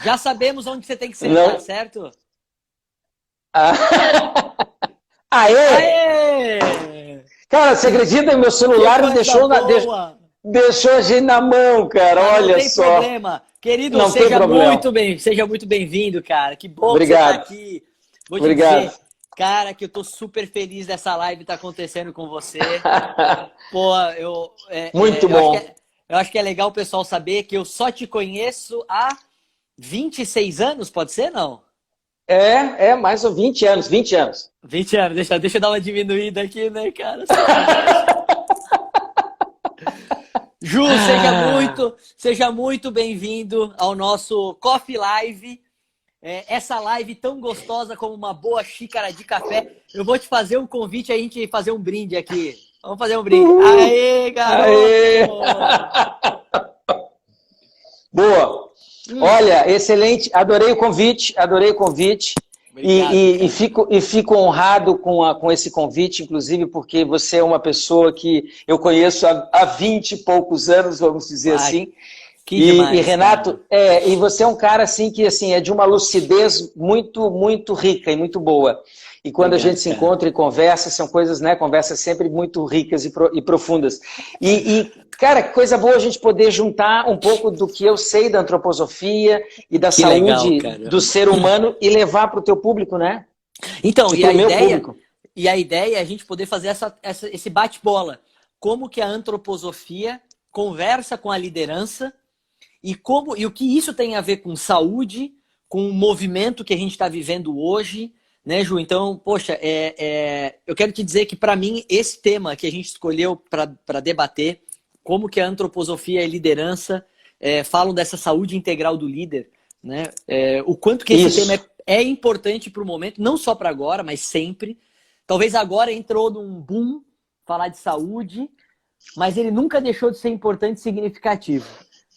Já sabemos onde você tem que sentar, Não. certo? Ah. Aê! Aê! Cara, você acredita que meu Que celular me coisa deixou, boa! deixou a gente na mão, cara? Mas não Olha tem só. problema. Querido, Não tem problema. seja muito bem-vindo, cara. Que bom que você está Obrigado. aqui. Vou te Obrigado. dizer, cara, que eu tô super feliz dessa live estar acontecendo com você. Pô, Muito bom. eu acho que é legal o pessoal saber que eu só te conheço há 26 anos, pode ser, não? Mais ou 20 anos, 20 anos. 20 anos, deixa eu dar uma diminuída aqui, né, cara? Sacanagem. Ju, seja muito bem-vindo ao nosso Coffee Live. Essa live tão gostosa como uma boa xícara de café. Eu vou te fazer um convite a gente fazer um brinde aqui. Vamos fazer um brinde. Aê, garoto! Aê! Boa. Olha, excelente. Adorei o convite, adorei o convite. Obrigado, E fico honrado com esse convite, inclusive porque você é uma pessoa que eu conheço há 20 e poucos anos, vamos dizer assim. Que demais, Renato, e você é um cara assim que assim, é de uma lucidez muito, muito rica e muito boa. E quando a gente se encontra e conversa, são coisas, né? Conversas sempre muito ricas e profundas. Cara, que coisa boa a gente poder juntar um pouco do que eu sei da antroposofia e da Que legal, saúde cara. do ser humano e levar para o teu público, né? Então, e para o meu público. E a ideia é a gente poder fazer esse bate-bola. Como que a antroposofia conversa com a liderança e o que isso tem a ver com saúde, com o movimento que a gente está vivendo hoje, né, Ju? Então, poxa, eu quero te dizer que para mim esse tema que a gente escolheu para debater, como que a antroposofia e a liderança falam dessa saúde integral do líder, né? O quanto que esse tema é importante para o momento, não só para agora, mas sempre. Talvez agora entrou num boom falar de saúde, mas ele nunca deixou de ser importante e significativo.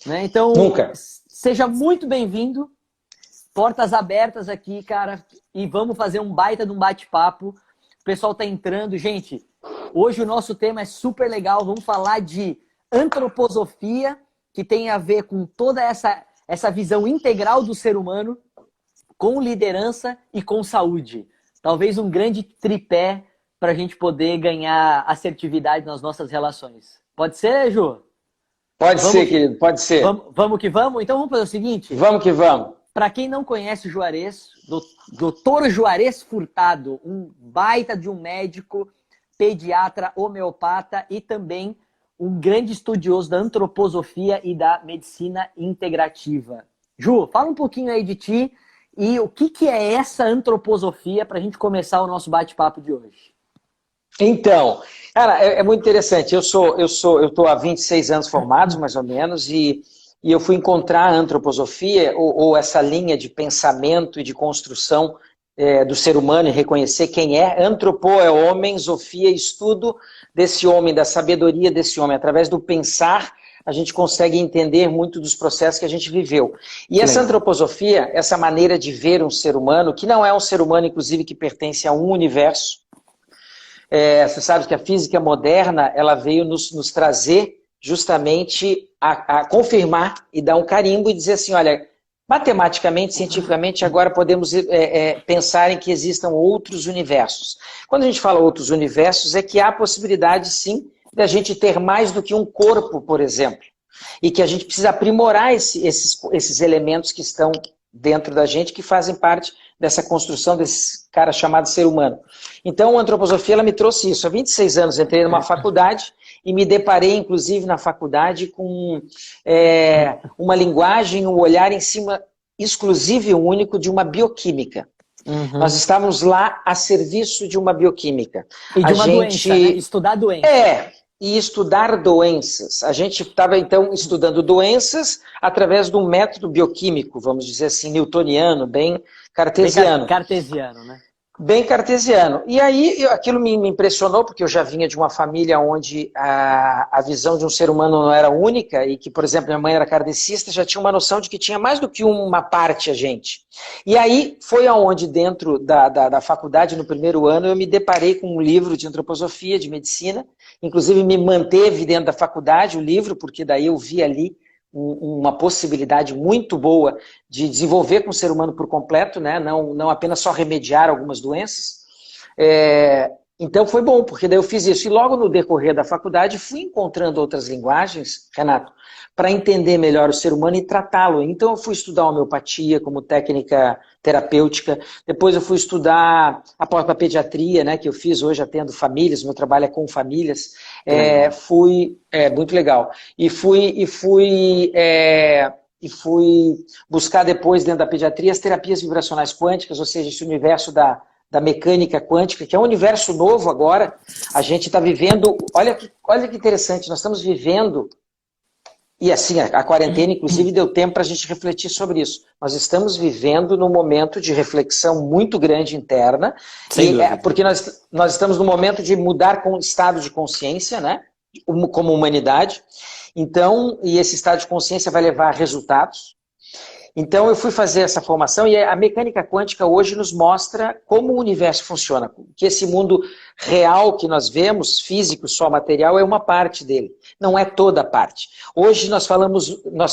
Né? Então, Nunca. Seja muito bem-vindo. Portas abertas aqui, cara. E vamos fazer um baita de um bate-papo. O pessoal tá entrando. Gente, hoje o nosso tema é super legal. Vamos falar de antroposofia, que tem a ver com toda essa visão integral do ser humano, com liderança e com saúde. Talvez um grande tripé para a gente poder ganhar assertividade nas nossas relações. Pode ser, Ju? Pode ser, querido, pode ser. Vamos que vamos? Então vamos fazer o seguinte? Vamos que vamos. Para quem não conhece o Juarez, Dr. Juarez Furtado, um baita de um médico, pediatra, homeopata e também um grande estudioso da antroposofia e da medicina integrativa. Ju, fala um pouquinho aí de ti e o que é essa antroposofia para a gente começar o nosso bate-papo de hoje. Então, cara, é muito interessante. Eu estou há 26 anos formados, mais ou menos, e eu fui encontrar a antroposofia, ou essa linha de pensamento e de construção do ser humano e reconhecer quem é. Antropo é homem, sofia é estudo desse homem, da sabedoria desse homem. Através do pensar, a gente consegue entender muito dos processos que a gente viveu. E essa antroposofia, essa maneira de ver um ser humano, que não é um ser humano, inclusive, que pertence a um universo. Você sabe que a física moderna ela veio nos trazer justamente a confirmar e dar um carimbo e dizer assim, olha, matematicamente, cientificamente, agora podemos pensar em que existam outros universos. Quando a gente fala outros universos, é que há possibilidade, sim, da gente ter mais do que um corpo, por exemplo. E que a gente precisa aprimorar esses elementos que estão dentro da gente, que fazem parte dessa construção desse cara chamado ser humano. Então, a antroposofia ela me trouxe isso. Há 26 anos entrei numa faculdade e me deparei, inclusive, na faculdade com uma linguagem, um olhar em cima exclusivo e único de uma bioquímica. Uhum. Nós estávamos lá a serviço de uma bioquímica. E de uma doença, né? Estudar doença. E estudar doenças. A gente estava, então, estudando doenças através de um método bioquímico, vamos dizer assim, newtoniano, bem cartesiano. Bem cartesiano, né? Bem cartesiano. E aí, aquilo me impressionou, porque eu já vinha de uma família onde a visão de um ser humano não era única, e que, por exemplo, minha mãe era kardecista, já tinha uma noção de que tinha mais do que uma parte a gente. E aí, foi aonde, dentro da faculdade, no primeiro ano, eu me deparei com um livro de antroposofia, de medicina, inclusive me manteve dentro da faculdade o livro, porque daí eu vi ali uma possibilidade muito boa de desenvolver com o ser humano por completo, né? Não apenas só remediar algumas doenças. Então foi bom, porque daí eu fiz isso. E logo no decorrer da faculdade fui encontrando outras linguagens, Renato, para entender melhor o ser humano e tratá-lo. Então eu fui estudar homeopatia como técnica terapêutica, depois eu fui estudar a própria pediatria, né, que eu fiz hoje atendo famílias, meu trabalho é com famílias. Muito legal. E fui buscar depois dentro da pediatria as terapias vibracionais quânticas, ou seja, esse universo da mecânica quântica, que é um universo novo agora. A gente está vivendo, olha que interessante, nós estamos vivendo, e assim, a quarentena inclusive deu tempo para a gente refletir sobre isso. Nós estamos vivendo num momento de reflexão muito grande interna, porque nós estamos no momento de mudar com o estado de consciência, né, como humanidade. Então, e esse estado de consciência vai levar a resultados. Então eu fui fazer essa formação e a mecânica quântica hoje nos mostra como o universo funciona, que esse mundo real que nós vemos, físico, só material, é uma parte dele, não é toda a parte. Hoje nós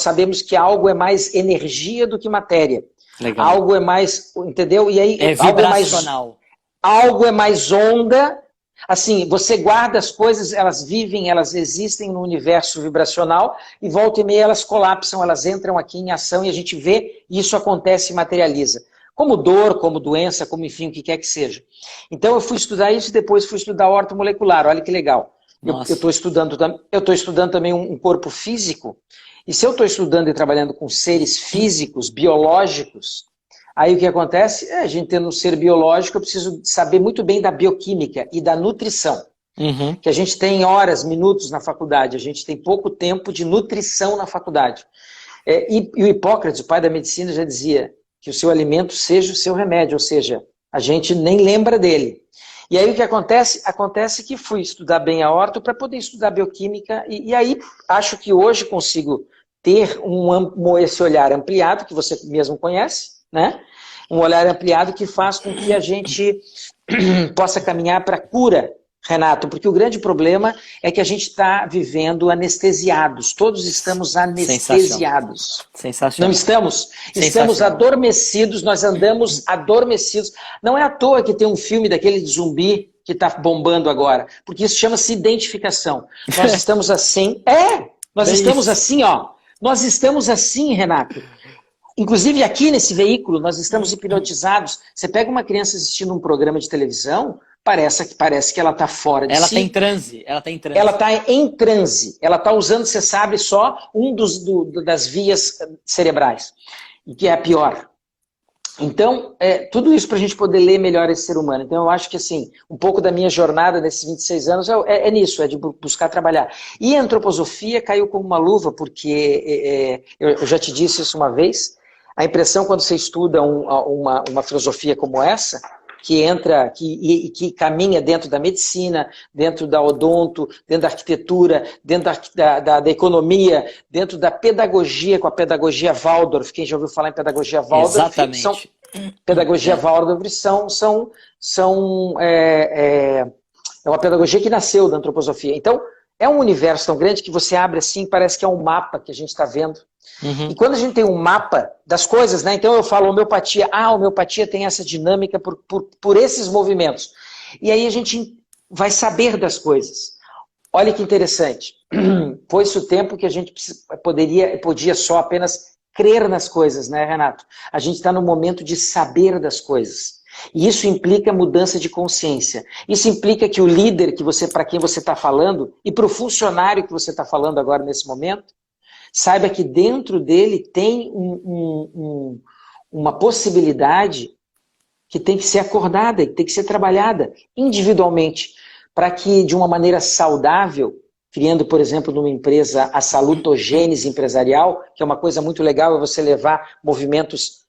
sabemos que algo é mais energia do que matéria. Legal. Algo é mais, entendeu? E aí, vibracional. Algo é mais onda. Assim, você guarda as coisas, elas vivem, elas existem no universo vibracional e volta e meia elas colapsam, elas entram aqui em ação e a gente vê e isso acontece e materializa. Como dor, como doença, como enfim, o que quer que seja. Então eu fui estudar isso e depois fui estudar ortomolecular, olha que legal. Eu estou estudando também um corpo físico e se eu estou estudando e trabalhando com seres físicos, biológicos, aí o que acontece? A gente tendo um ser biológico, eu preciso saber muito bem da bioquímica e da nutrição. Que a gente tem horas, minutos na faculdade, a gente tem pouco tempo de nutrição na faculdade. E o Hipócrates, o pai da medicina, já dizia que o seu alimento seja o seu remédio, ou seja, a gente nem lembra dele. E aí o que acontece? Acontece que fui estudar bem a orto para poder estudar bioquímica e aí acho que hoje consigo ter esse olhar ampliado, que você mesmo conhece, né? Um olhar ampliado que faz com que a gente possa caminhar para a cura, Renato, porque o grande problema é que a gente está vivendo anestesiados, todos estamos anestesiados. Sensacional. Não estamos? Estamos adormecidos, nós andamos adormecidos. Não é à toa que tem um filme daquele de zumbi que está bombando agora, porque isso chama-se identificação. Nós estamos assim, nós estamos assim, ó. Nós estamos assim, Renato. Inclusive aqui nesse veículo nós estamos hipnotizados. Você pega uma criança assistindo um programa de televisão, parece que ela está fora de si. Ela está em transe. Ela está em transe. Ela está usando, você sabe, só das vias cerebrais. E que é a pior. Então, tudo isso para a gente poder ler melhor esse ser humano. Então eu acho que assim, um pouco da minha jornada nesses 26 anos é nisso, é de buscar trabalhar. E a antroposofia caiu como uma luva, porque eu já te disse isso uma vez, a impressão quando você estuda uma filosofia como essa, que entra que caminha dentro da medicina, dentro da odonto, dentro da arquitetura, dentro da economia, dentro da pedagogia, com a pedagogia Waldorf. Quem já ouviu falar em pedagogia Waldorf? Exatamente. Pedagogia Waldorf é uma pedagogia que nasceu da antroposofia. Então, é um universo tão grande que você abre assim, parece que é um mapa que a gente está vendo. E quando a gente tem um mapa das coisas, né? Então eu falo homeopatia, a homeopatia tem essa dinâmica por esses movimentos. E aí a gente vai saber das coisas. Olha que interessante. Foi-se o tempo que a gente podia só apenas crer nas coisas, né, Renato? A gente está no momento de saber das coisas. E isso implica mudança de consciência. Isso implica que o líder para quem você está falando, e para o funcionário que você está falando agora nesse momento, saiba que dentro dele tem uma possibilidade que tem que ser acordada, que tem que ser trabalhada individualmente, para que de uma maneira saudável, criando, por exemplo, numa empresa a salutogênese empresarial, que é uma coisa muito legal, é você levar movimentos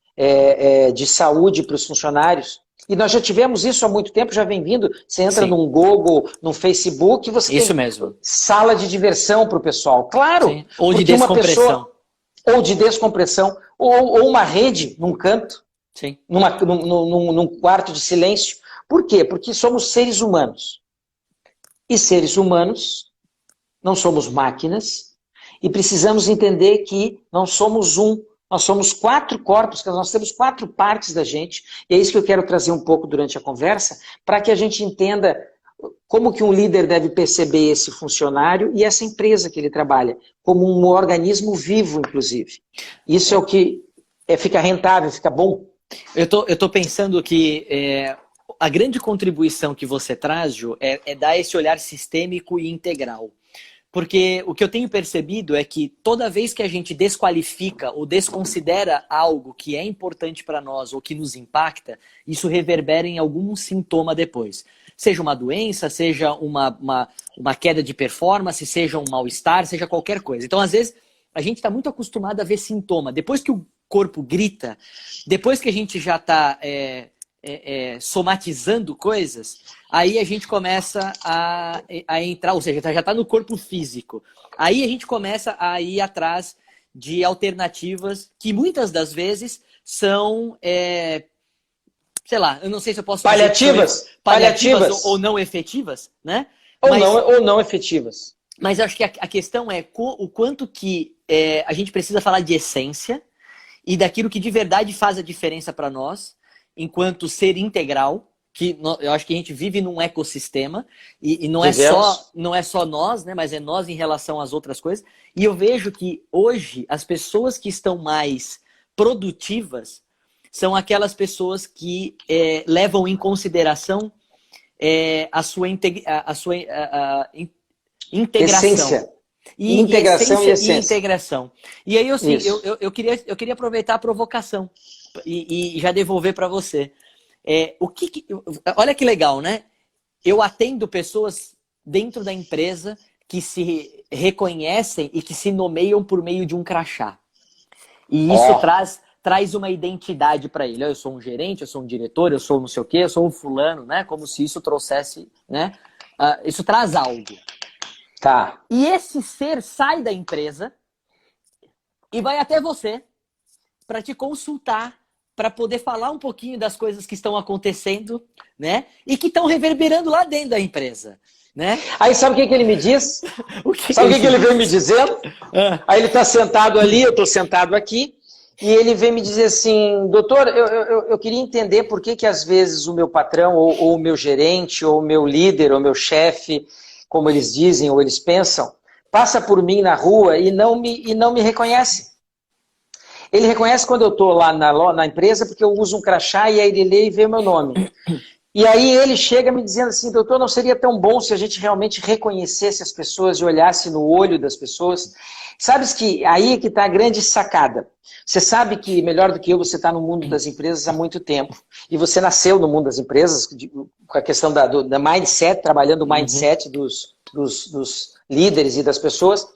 de saúde para os funcionários. E nós já tivemos isso há muito tempo, já vem vindo. Você entra num Google, num Facebook, você isso tem mesmo. Sala de diversão para o pessoal. Claro! Sim. Ou de descompressão. Ou de descompressão. Ou uma rede num canto. Sim. Num quarto de silêncio. Por quê? Porque somos seres humanos. E seres humanos, não somos máquinas. E precisamos entender que não somos um, nós somos 4 corpos, nós temos 4 partes da gente, e é isso que eu quero trazer um pouco durante a conversa, para que a gente entenda como que um líder deve perceber esse funcionário e essa empresa que ele trabalha, como um organismo vivo, inclusive. Isso é o que fica rentável, fica bom. Eu tô pensando que a grande contribuição que você traz, Jô, é dar esse olhar sistêmico e integral. Porque o que eu tenho percebido é que toda vez que a gente desqualifica ou desconsidera algo que é importante para nós ou que nos impacta, isso reverbera em algum sintoma depois. Seja uma doença, seja uma queda de performance, seja um mal-estar, seja qualquer coisa. Então, às vezes, a gente está muito acostumado a ver sintoma. Depois que o corpo grita, depois que a gente já está somatizando coisas, aí a gente começa a entrar, ou seja, já está no corpo físico. Aí a gente começa a ir atrás de alternativas que muitas das vezes são, sei lá, eu não sei se eu posso dizer paliativas ou não efetivas, né? Ou não efetivas. Mas acho que a questão é o quanto que a gente precisa falar de essência e daquilo que de verdade faz a diferença para nós, enquanto ser integral, que eu acho que a gente vive num ecossistema e não é só nós, né, mas é nós em relação às outras coisas. E eu vejo que hoje as pessoas que estão mais produtivas são aquelas pessoas que levam em consideração a sua integração. Essência. Integração e essência. E integração. E aí, assim, eu queria aproveitar a provocação e já devolver para você. Olha que legal, né? Eu atendo pessoas dentro da empresa que se reconhecem e que se nomeiam por meio de um crachá. E isso traz uma identidade para ele. Eu sou um gerente, eu sou um diretor, eu sou não sei o quê, eu sou um fulano, né? Como se isso trouxesse, né? Isso traz algo. Tá. E esse ser sai da empresa e vai até você para te consultar, para poder falar um pouquinho das coisas que estão acontecendo, né? E que estão reverberando lá dentro da empresa, né? Aí sabe o que ele me diz? Sabe o que ele veio me dizendo? Aí ele está sentado ali, eu estou sentado aqui, e ele vem me dizer assim, doutor, eu queria entender por que às vezes o meu patrão, ou o meu gerente, ou o meu líder, ou o meu chefe, como eles dizem ou eles pensam, passa por mim na rua e não me reconhece. Ele reconhece quando eu estou lá na empresa porque eu uso um crachá e aí ele lê e vê o meu nome. E aí ele chega me dizendo assim, doutor, não seria tão bom se a gente realmente reconhecesse as pessoas e olhasse no olho das pessoas? Sabes que aí é que está a grande sacada. Você sabe que, melhor do que eu, você está no mundo das empresas há muito tempo. E você nasceu no mundo das empresas, com a questão da mindset, trabalhando o mindset dos líderes e das pessoas.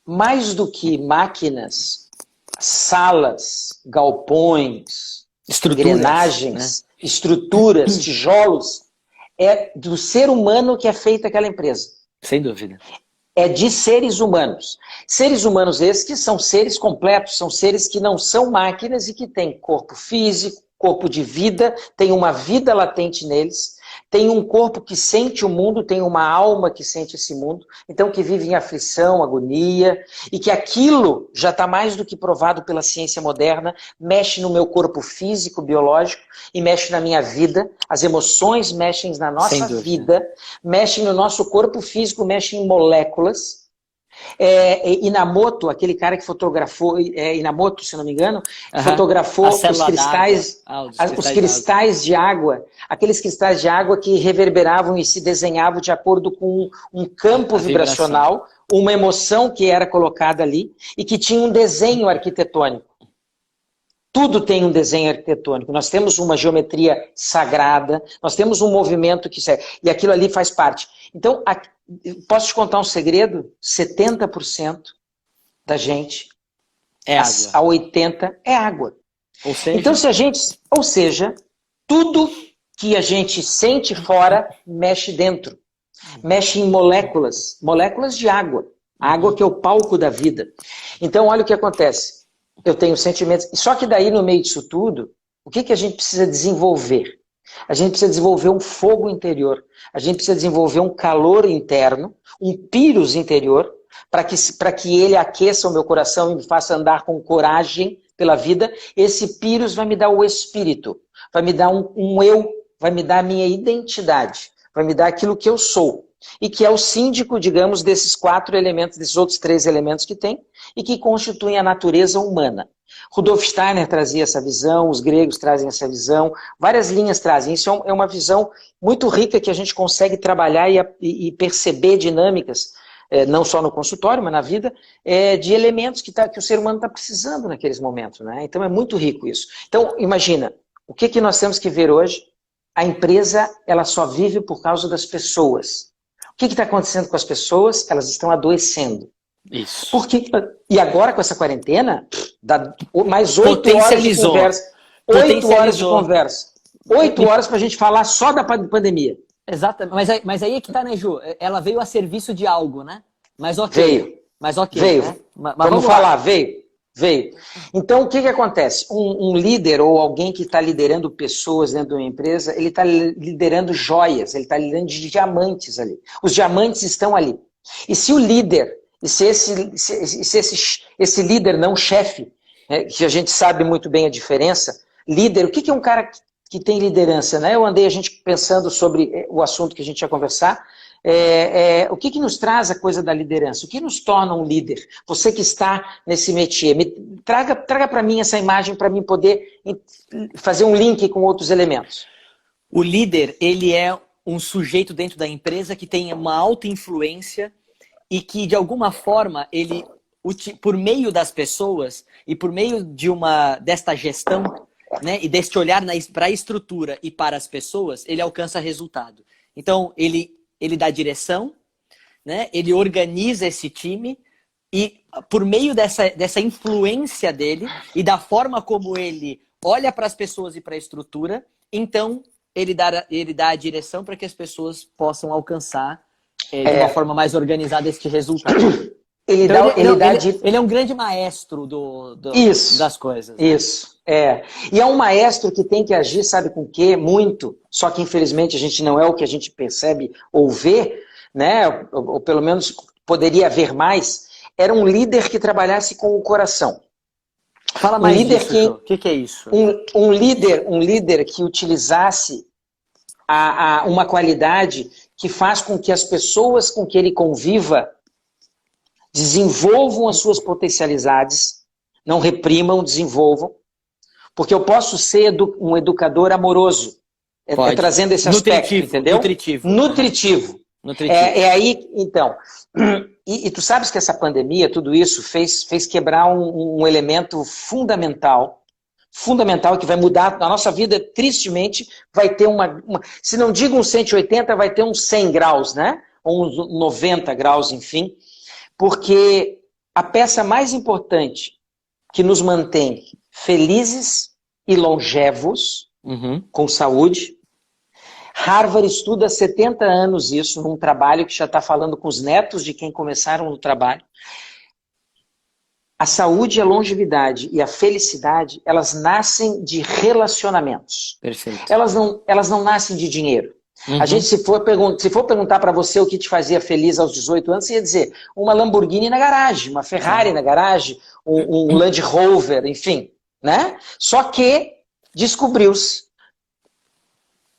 Mais do que máquinas, salas, galpões, engrenagens, né? Estruturas, tijolos, é do ser humano que é feita aquela empresa. Sem dúvida. É de seres humanos. Seres humanos esses que são seres completos, são seres que não são máquinas e que têm corpo físico, corpo de vida, tem uma vida latente neles, tem um corpo que sente o mundo, tem uma alma que sente esse mundo, então que vive em aflição, agonia, e que aquilo já está mais do que provado pela ciência moderna, mexe no meu corpo físico, biológico, e mexe na minha vida, as emoções mexem na nossa vida, mexem no nosso corpo físico, mexem em moléculas. Inamoto, aquele cara que fotografou, Inamoto, se não me engano, fotografou os cristais de água, aqueles cristais de água que reverberavam e se desenhavam de acordo com um campo vibracional, uma emoção que era colocada ali e que tinha um desenho arquitetônico. Tudo tem um desenho arquitetônico. Nós temos uma geometria sagrada, nós temos um movimento que serve, e aquilo ali faz parte. Então, posso te contar um segredo? 70% da gente, a 80% é água. Então, ou seja, tudo que a gente sente fora, mexe dentro. Mexe em moléculas de água. A água que é o palco da vida. Então, olha o que acontece. Eu tenho sentimentos. Só que daí, no meio disso tudo, o que a gente precisa desenvolver? A gente precisa desenvolver um fogo interior. A gente precisa desenvolver um calor interno, um pírus interior, para que ele aqueça o meu coração e me faça andar com coragem pela vida, esse Pyrrhus vai me dar o espírito, vai me dar um eu, vai me dar a minha identidade, vai me dar aquilo que eu sou. E que é o síndico, digamos, desses 4 elementos, desses outros 3 elementos que tem, e que constituem a natureza humana. Rudolf Steiner trazia essa visão, os gregos trazem essa visão, várias linhas trazem. Isso é uma visão muito rica que a gente consegue trabalhar e perceber dinâmicas, não só no consultório, mas na vida, de elementos que o ser humano está precisando naqueles momentos, né? Então é muito rico isso. Então, imagina, o que nós temos que ver hoje? A empresa, ela só vive por causa das pessoas. O que está acontecendo com as pessoas? Elas estão adoecendo. Isso. E agora com essa quarentena, dá mais 8 horas de conversa. 8 horas de conversa. 8 horas para a gente falar só da pandemia. Exatamente. Mas aí é que tá, né, Ju? Ela veio a serviço de algo, né? Mas ok. Veio. Mas ok. Veio. Né? Mas vamos falar, veio. Então, o que acontece? Um líder ou alguém que está liderando pessoas dentro de uma empresa, ele está liderando joias, ele está liderando de diamantes ali. Os diamantes estão ali. E se o líder, e se esse líder não chefe, que a gente sabe muito bem a diferença, líder, o que é um cara que tem liderança, né? Eu andei a gente pensando sobre o assunto que a gente ia conversar, o que nos traz a coisa da liderança? O que nos torna um líder? Você que está nesse métier, traga para mim essa imagem para mim poder fazer um link com outros elementos. O líder, ele é um sujeito dentro da empresa que tem uma alta influência e que, de alguma forma, ele, por meio das pessoas e por meio desta gestão, né, e deste olhar para a estrutura e para as pessoas, ele alcança resultado. Então, ele dá direção, né? Ele organiza esse time e, por meio dessa influência dele e da forma como ele olha para as pessoas e para a estrutura, então ele dá a direção para que as pessoas possam alcançar de uma forma mais organizada este resultado. Ele é um grande maestro das coisas. Né? Isso, E é um maestro que tem que agir, sabe com o quê? Muito. Só que, infelizmente, a gente não é o que a gente percebe ou vê, né? Ou pelo menos poderia haver mais. Era um líder que trabalhasse com o coração. Fala mais disso, o que é isso? Um líder que utilizasse uma qualidade que faz com que as pessoas com que ele conviva desenvolvam as suas potencialidades, não reprimam, desenvolvam, porque eu posso ser um educador amoroso, trazendo esse aspecto, entendeu? Nutritivo. Aí, então, e tu sabes que essa pandemia, tudo isso, fez quebrar um elemento fundamental que vai mudar a nossa vida, tristemente, vai ter se não digo uns 180, vai ter uns 100 graus, né? Ou uns 90 graus, enfim. Porque a peça mais importante que nos mantém felizes e longevos, com saúde, Harvard estuda há 70 anos isso, num trabalho que já está falando com os netos de quem começaram no trabalho. A saúde, a longevidade e a felicidade, elas nascem de relacionamentos. Perfeito. Elas não nascem de dinheiro. A gente, se for perguntar para você o que te fazia feliz aos 18 anos, você ia dizer uma Lamborghini na garagem, uma Ferrari na garagem, um Land Rover, enfim, né? Só que descobriu-se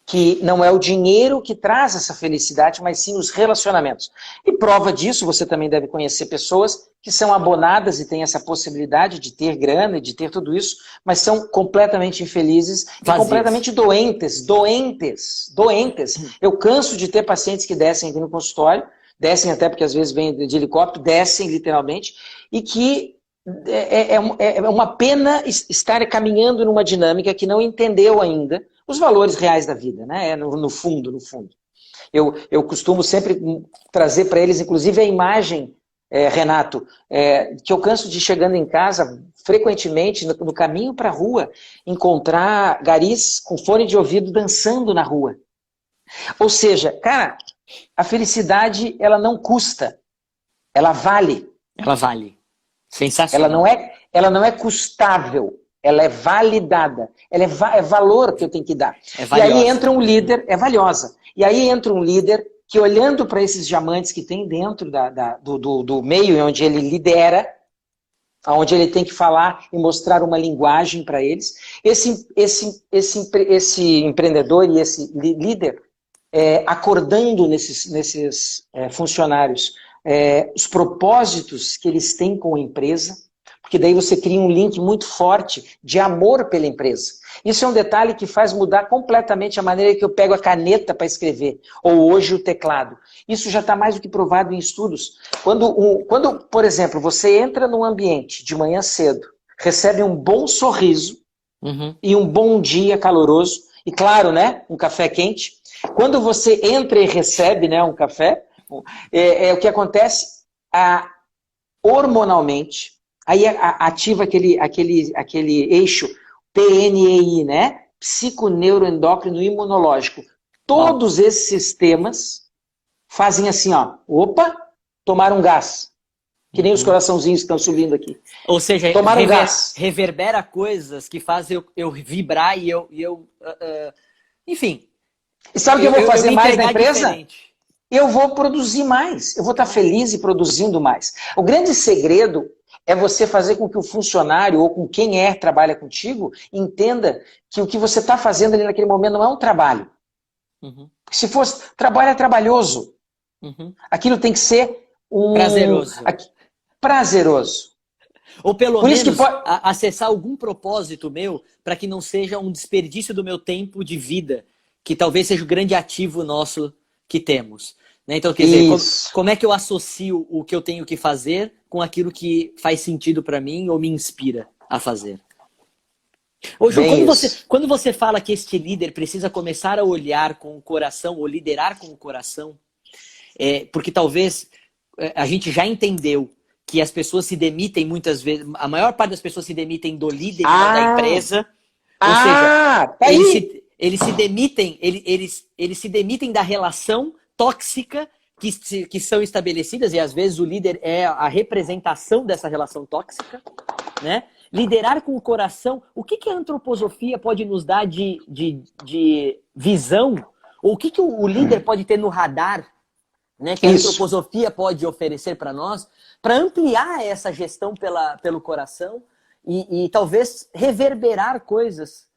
que não é o dinheiro que traz essa felicidade, mas sim os relacionamentos. E prova disso, você também deve conhecer pessoas que são abonadas e têm essa possibilidade de ter grana e de ter tudo isso, mas são completamente infelizes e completamente doentes. Eu canso de ter pacientes que descem aqui no consultório, descem até porque às vezes vêm de helicóptero, descem literalmente, e que é uma pena estar caminhando numa dinâmica que não entendeu ainda os valores reais da vida, né? No fundo. Eu costumo sempre trazer para eles, inclusive, a imagem, Renato, que eu canso de, chegando em casa, frequentemente, no caminho para a rua, encontrar garis com fone de ouvido dançando na rua. Ou seja, cara, a felicidade, ela não custa, ela vale. Ela vale. Sensacional. Ela não é custável. Ela é validada, ela é valor que eu tenho que dar. E aí entra um líder, é valiosa. E aí entra um líder que olhando para esses diamantes que tem dentro do meio onde ele lidera, onde ele tem que falar e mostrar uma linguagem para eles, esse empreendedor e esse líder acordando nesses funcionários os propósitos que eles têm com a empresa, porque daí você cria um link muito forte de amor pela empresa. Isso é um detalhe que faz mudar completamente a maneira que eu pego a caneta para escrever, ou hoje o teclado. Isso já está mais do que provado em estudos. Quando, por exemplo, você entra num ambiente de manhã cedo, recebe um bom sorriso e um bom dia caloroso, e claro, né, um café quente. Quando você entra e recebe, né, um café, o que acontece hormonalmente, aí ativa aquele eixo PNEI, né? Psiconeuroendócrino imunológico. Todos esses sistemas fazem assim, ó. Opa, tomaram gás. Que nem os coraçãozinhos que estão subindo aqui. Ou seja, tomaram gás. Reverbera coisas que fazem eu vibrar e eu enfim. E sabe o que eu vou fazer mais na empresa? Diferente. Eu vou produzir mais. Eu vou estar feliz e produzindo mais. O grande segredo é você fazer com que o funcionário ou com quem trabalha contigo entenda que o que você está fazendo ali naquele momento não é um trabalho. Se fosse trabalho, é trabalhoso. Aquilo tem que ser prazeroso. Ou pelo menos acessar algum propósito meu para que não seja um desperdício do meu tempo de vida, que talvez seja o grande ativo nosso que temos. Né? Então, quer dizer, como é que eu associo o que eu tenho que fazer com aquilo que faz sentido para mim ou me inspira a fazer? Ô, Ju, quando você fala que este líder precisa começar a olhar com o coração ou liderar com o coração, porque talvez a gente já entendeu que as pessoas se demitem muitas vezes, a maior parte das pessoas se demitem do líder da empresa, ou seja, eles se demitem da relação tóxica que são estabelecidas, e às vezes o líder é a representação dessa relação tóxica, né? Liderar com o coração, o que a antroposofia pode nos dar de visão, ou o que o líder pode ter no radar, né, que a antroposofia pode oferecer para nós, para ampliar essa gestão pelo coração e talvez reverberar coisas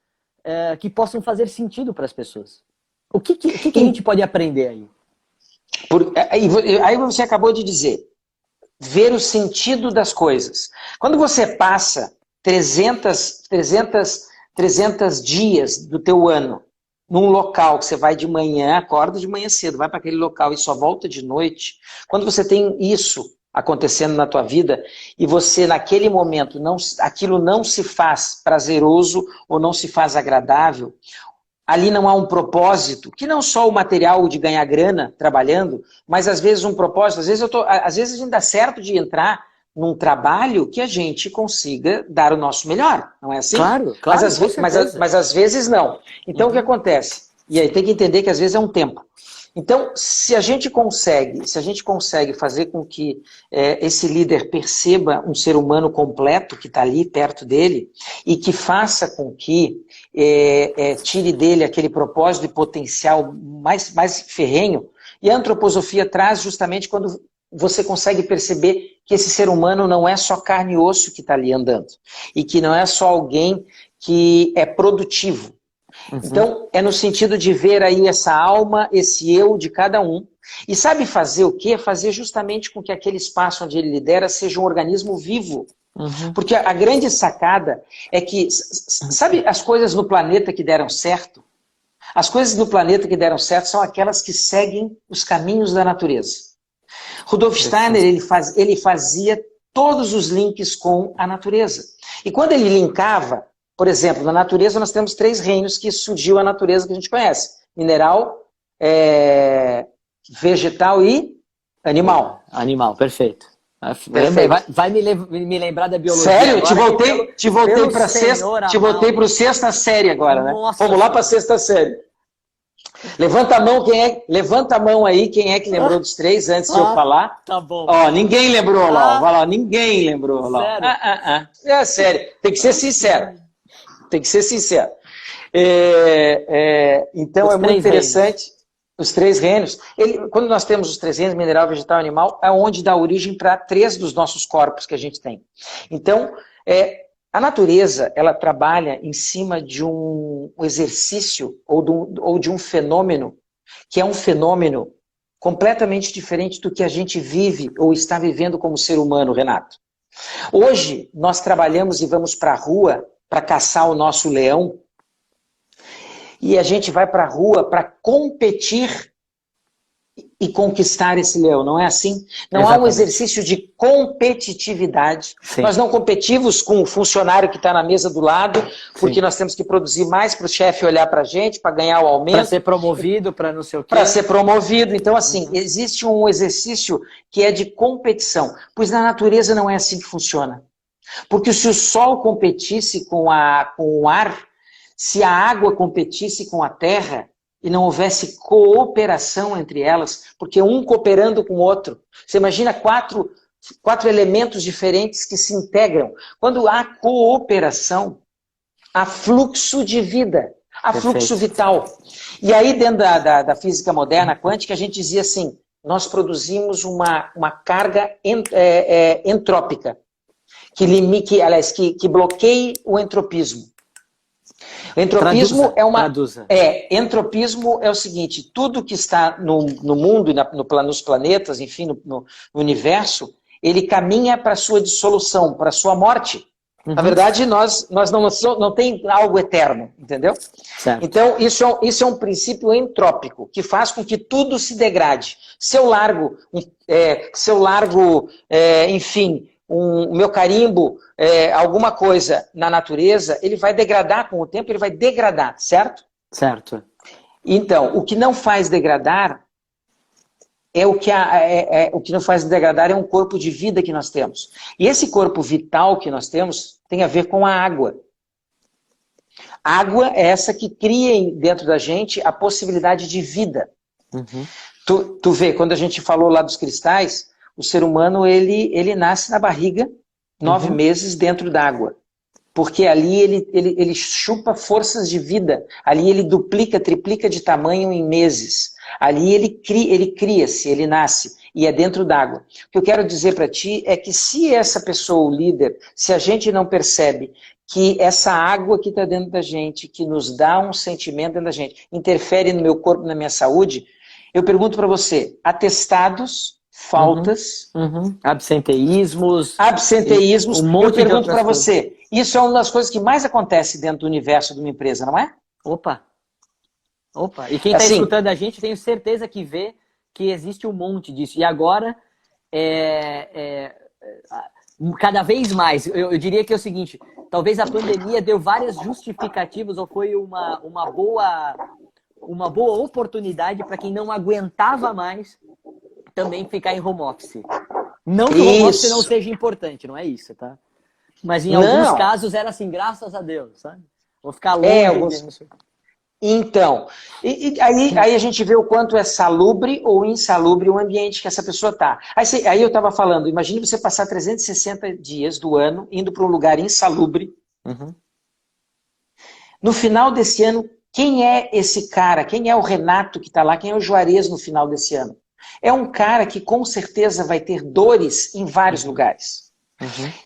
que possam fazer sentido para as pessoas. O que a gente pode aprender aí? Aí você acabou de dizer, ver o sentido das coisas. Quando você passa 300 dias do teu ano num local que você vai de manhã, acorda de manhã cedo, vai para aquele local e só volta de noite, quando você tem isso acontecendo na tua vida e você naquele momento aquilo não se faz prazeroso ou não se faz agradável, ali não há um propósito, que não só o material de ganhar grana trabalhando, mas às vezes um propósito, às vezes a gente dá certo de entrar num trabalho que a gente consiga dar o nosso melhor, não é assim? Claro, mas às vezes não. Então o que acontece? E aí tem que entender que às vezes é um tempo. Então, se a gente consegue fazer com que esse líder perceba um ser humano completo que está ali perto dele e que faça com que tire dele aquele propósito e potencial mais ferrenho, e a antroposofia traz justamente quando você consegue perceber que esse ser humano não é só carne e osso que está ali andando, e que não é só alguém que é produtivo. Então, é no sentido de ver aí essa alma, esse eu de cada um, e sabe fazer o quê? Fazer justamente com que aquele espaço onde ele lidera seja um organismo vivo. Porque a grande sacada é que, sabe as coisas no planeta que deram certo? As coisas no planeta que deram certo são aquelas que seguem os caminhos da natureza. Rudolf Steiner, ele fazia todos os links com a natureza. E quando ele linkava, por exemplo, na natureza nós temos 3 reinos que surgiu a natureza que a gente conhece. Mineral, vegetal e animal. Animal, perfeito. Vai me lembrar da biologia. Sério? Agora, te voltei para a sexta série agora, né? Nossa, vamos lá para a sexta série. Levanta a mão aí, quem é que lembrou dos 3 antes de eu falar? Tá bom. Ó, ninguém lembrou lá. Vai lá, ninguém lembrou lá. É sério, tem que ser sincero. Tem que ser sincero. Então é muito interessante. Os três reinos. Quando nós temos os três reinos, mineral, vegetal e animal, é onde dá origem para três dos nossos corpos que a gente tem. Então, a natureza, ela trabalha em cima de um exercício ou de um fenômeno, que é um fenômeno completamente diferente do que a gente vive ou está vivendo como ser humano, Renato. Hoje, nós trabalhamos e vamos para a rua para caçar o nosso leão, e a gente vai para a rua para competir e conquistar esse leão, não é assim? Não Exatamente. Há um exercício de competitividade. Sim. Nós não competimos com o funcionário que está na mesa do lado, porque Sim. nós temos que produzir mais para o chefe olhar para a gente, para ganhar o aumento. Para ser promovido, para não sei o quê. Para ser promovido. Então, assim, existe um exercício que é de competição. Pois na natureza não é assim que funciona. Porque se o sol competisse com o ar, se a água competisse com a terra, e não houvesse cooperação entre elas, porque um cooperando com o outro. Você imagina quatro elementos diferentes que se integram. Quando há cooperação, há fluxo de vida, há Perfeito. Fluxo vital. E aí, dentro da física moderna quântica, a gente dizia assim, nós produzimos uma carga entrópica, que bloqueie o entropismo. O entropismo entropismo é o seguinte, tudo que está no mundo, nos planetas, enfim, no universo, ele caminha para a sua dissolução, para a sua morte. Na verdade, nós não tem algo eterno, entendeu? Certo. Então, isso é um princípio entrópico, que faz com que tudo se degrade. Se eu largo, enfim, o meu carimbo, alguma coisa na natureza, ele vai degradar com o tempo, ele vai degradar, certo? Certo. Então, o que não faz degradar o que não faz degradar é um corpo de vida que nós temos. E esse corpo vital que nós temos tem a ver com a água. A água é essa que cria dentro da gente a possibilidade de vida. Tu vê, quando a gente falou lá dos cristais, o ser humano, ele nasce na barriga 9 meses dentro d'água. Porque ali ele chupa forças de vida. Ali ele duplica, triplica de tamanho em meses. Ali ele cria-se, ele nasce. E é dentro d'água. O que eu quero dizer para ti é que se essa pessoa, o líder, se a gente não percebe que essa água que está dentro da gente, que nos dá um sentimento dentro da gente, interfere no meu corpo, na minha saúde, eu pergunto para você, atestados... faltas, absenteísmos, eu pergunto para você, isso é uma das coisas que mais acontece dentro do universo de uma empresa, não é? Opa, e quem está escutando a gente, tenho certeza que vê que existe um monte disso, e agora, cada vez mais, eu diria que é o seguinte, talvez a pandemia deu várias justificativas, ou foi uma boa oportunidade para quem não aguentava mais também ficar em home office. Não que o home office não seja importante, não é isso, tá? Mas em alguns casos era assim, graças a Deus, sabe? Vou ficar longe. Então, aí a gente vê o quanto é salubre ou insalubre o ambiente que essa pessoa está. Aí eu estava falando, imagine você passar 360 dias do ano indo para um lugar insalubre. No final desse ano, quem é esse cara? Quem é o Renato que está lá? Quem é o Juarez no final desse ano? É um cara que com certeza vai ter dores em vários lugares.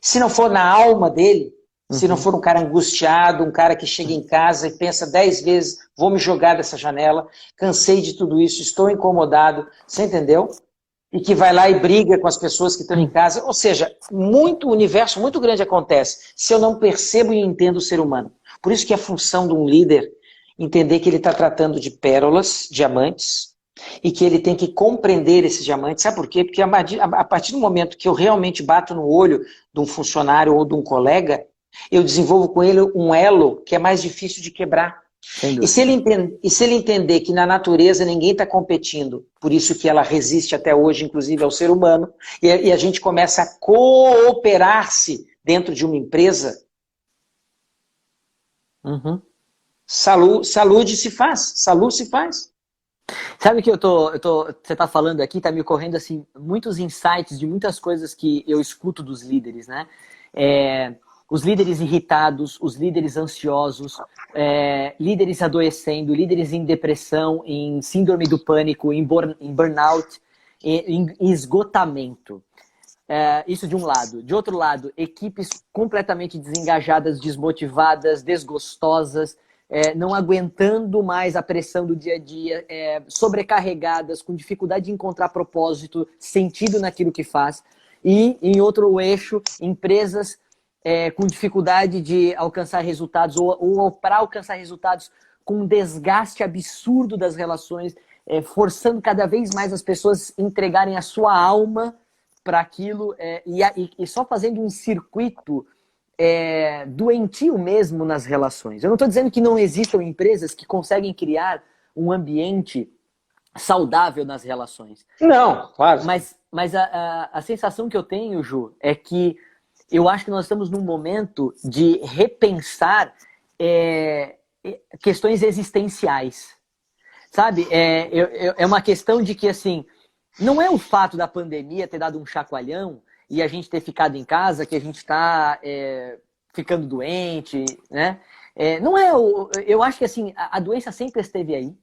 Se não for na alma dele, se não for um cara angustiado, um cara que chega em casa e pensa 10 vezes, vou me jogar dessa janela, cansei de tudo isso, estou incomodado, você entendeu? E que vai lá e briga com as pessoas que estão em casa. Ou seja, o universo muito grande acontece se eu não percebo e entendo o ser humano. Por isso que é a função de um líder entender que ele está tratando de pérolas, diamantes, e que ele tem que compreender esses diamantes. Sabe por quê? Porque a partir do momento que eu realmente bato no olho de um funcionário ou de um colega, eu desenvolvo com ele um elo que é mais difícil de quebrar. E se ele entender que na natureza ninguém está competindo, por isso que ela resiste até hoje, inclusive ao ser humano, e a gente começa a cooperar-se dentro de uma empresa, saúde se faz. Sabe que você está falando aqui, está me ocorrendo assim, muitos insights de muitas coisas que eu escuto dos líderes, né? os líderes irritados, os líderes ansiosos, líderes adoecendo, líderes em depressão, em síndrome do pânico, em burnout, em esgotamento. Isso de um lado. De outro lado, equipes completamente desengajadas, desmotivadas, desgostosas, não aguentando mais a pressão do dia a dia, sobrecarregadas, com dificuldade de encontrar propósito, sentido naquilo que faz. E, em outro eixo, empresas com dificuldade de alcançar resultados ou para alcançar resultados com um desgaste absurdo das relações, forçando cada vez mais as pessoas a entregarem a sua alma para aquilo e só fazendo um circuito doentio mesmo nas relações. Eu não estou dizendo que não existam empresas que conseguem criar um ambiente saudável nas relações. Não, claro. Mas a sensação que eu tenho, Ju, é que eu acho que nós estamos num momento de repensar questões existenciais. Sabe? É uma questão de que, assim, não é o fato da pandemia ter dado um chacoalhão e a gente ter ficado em casa que a gente está ficando doente, né? Não é eu acho que, assim, a doença sempre esteve aí.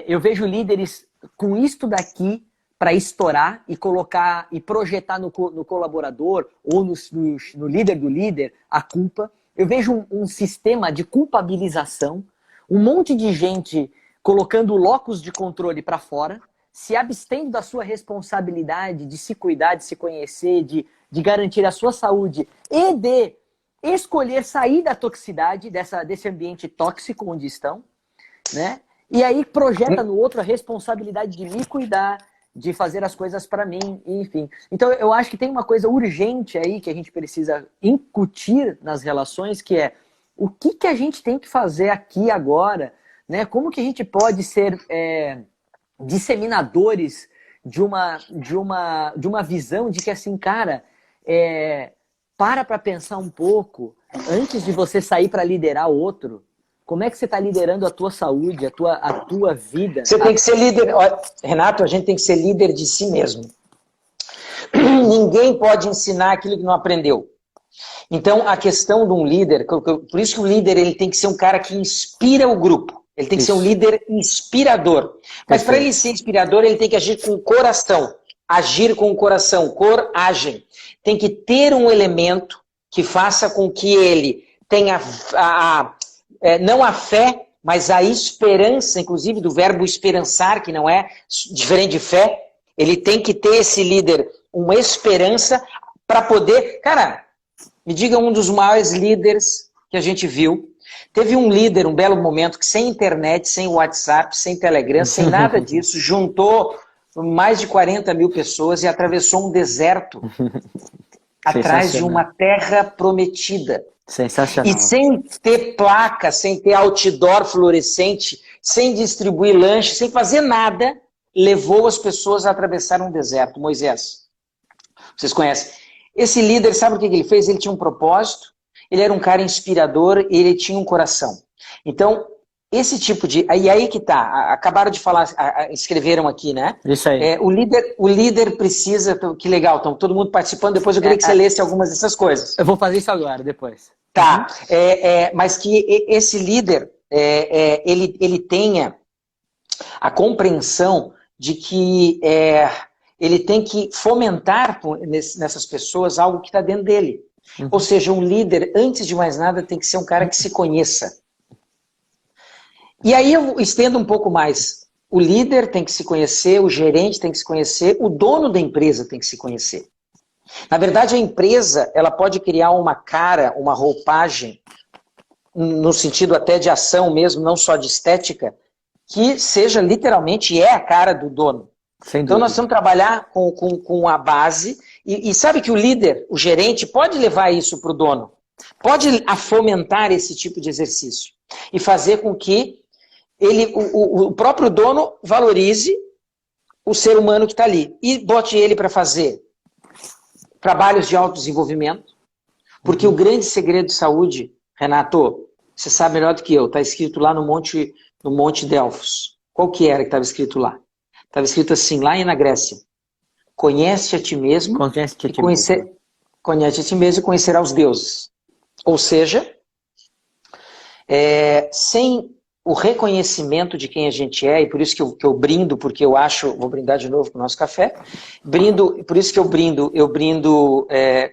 Eu vejo líderes com isto daqui para estourar e colocar e projetar no colaborador ou no líder do líder a culpa. Eu vejo um sistema de culpabilização, um monte de gente colocando o locus de controle para fora, se abstendo da sua responsabilidade de se cuidar, de se conhecer, de garantir a sua saúde e de escolher sair da toxicidade, desse ambiente tóxico onde estão, né? E aí projeta no outro a responsabilidade de me cuidar, de fazer as coisas para mim, enfim. Então eu acho que tem uma coisa urgente aí que a gente precisa incutir nas relações, que é o que a gente tem que fazer aqui agora, né? Como que a gente pode ser disseminadores de uma visão de que, assim, cara, para pensar um pouco antes de você sair para liderar outro. Como é que você está liderando a tua saúde, a tua vida? Você tem que ser líder. Renato, a gente tem que ser líder de si mesmo. Ninguém pode ensinar aquilo que não aprendeu. Então, a questão de um líder, por isso que o líder ele tem que ser um cara que inspira o grupo. Ele tem que ser um líder inspirador. Mas para ele ser inspirador, ele tem que agir com o coração. Agir com o coração, coragem. Tem que ter um elemento que faça com que ele tenha não a fé, mas a esperança, inclusive do verbo esperançar, que não é diferente de fé. Ele tem que ter, esse líder, uma esperança para poder... Cara, me diga um dos maiores líderes que a gente viu. Teve um líder, um belo momento, que sem internet, sem WhatsApp, sem Telegram, sem nada disso, juntou mais de 40 mil pessoas e atravessou um deserto atrás de uma terra prometida. Sensacional. E sem ter placa, sem ter outdoor fluorescente, sem distribuir lanche, sem fazer nada, levou as pessoas a atravessar um deserto. Moisés, vocês conhecem. Esse líder, sabe o que ele fez? Ele tinha um propósito, ele era um cara inspirador e ele tinha um coração. Então, esse tipo de... E aí que tá, acabaram de falar, escreveram aqui, né? Isso aí. O líder precisa... Que legal, então todo mundo participando, depois eu queria que você lesse algumas dessas coisas. Eu vou fazer isso agora, depois. Tá, mas que esse líder, ele tenha a compreensão de que ele tem que fomentar nessas pessoas algo que está dentro dele. Ou seja, um líder, antes de mais nada, tem que ser um cara que se conheça. E aí eu estendo um pouco mais. O líder tem que se conhecer, o gerente tem que se conhecer, o dono da empresa tem que se conhecer. Na verdade, a empresa, ela pode criar uma cara, uma roupagem, no sentido até de ação mesmo, não só de estética, que seja literalmente a cara do dono. Então nós temos que trabalhar com a base, e sabe que o líder, o gerente, pode levar isso para o dono, pode fomentar esse tipo de exercício, e fazer com que o próprio dono valorize o ser humano que está ali, e bote ele para fazer trabalhos de autodesenvolvimento, porque o grande segredo de saúde, Renato, você sabe melhor do que eu, está escrito lá no Monte Delfos. Qual que era que estava escrito lá? Estava escrito assim, lá na Grécia. Conhece a ti mesmo. Conhece a ti mesmo. conhece a ti mesmo e conhecerá os deuses. Ou seja, sem o reconhecimento de quem a gente é, e por isso que eu brindo, porque eu acho, vou brindar de novo com o nosso café, por isso que eu brindo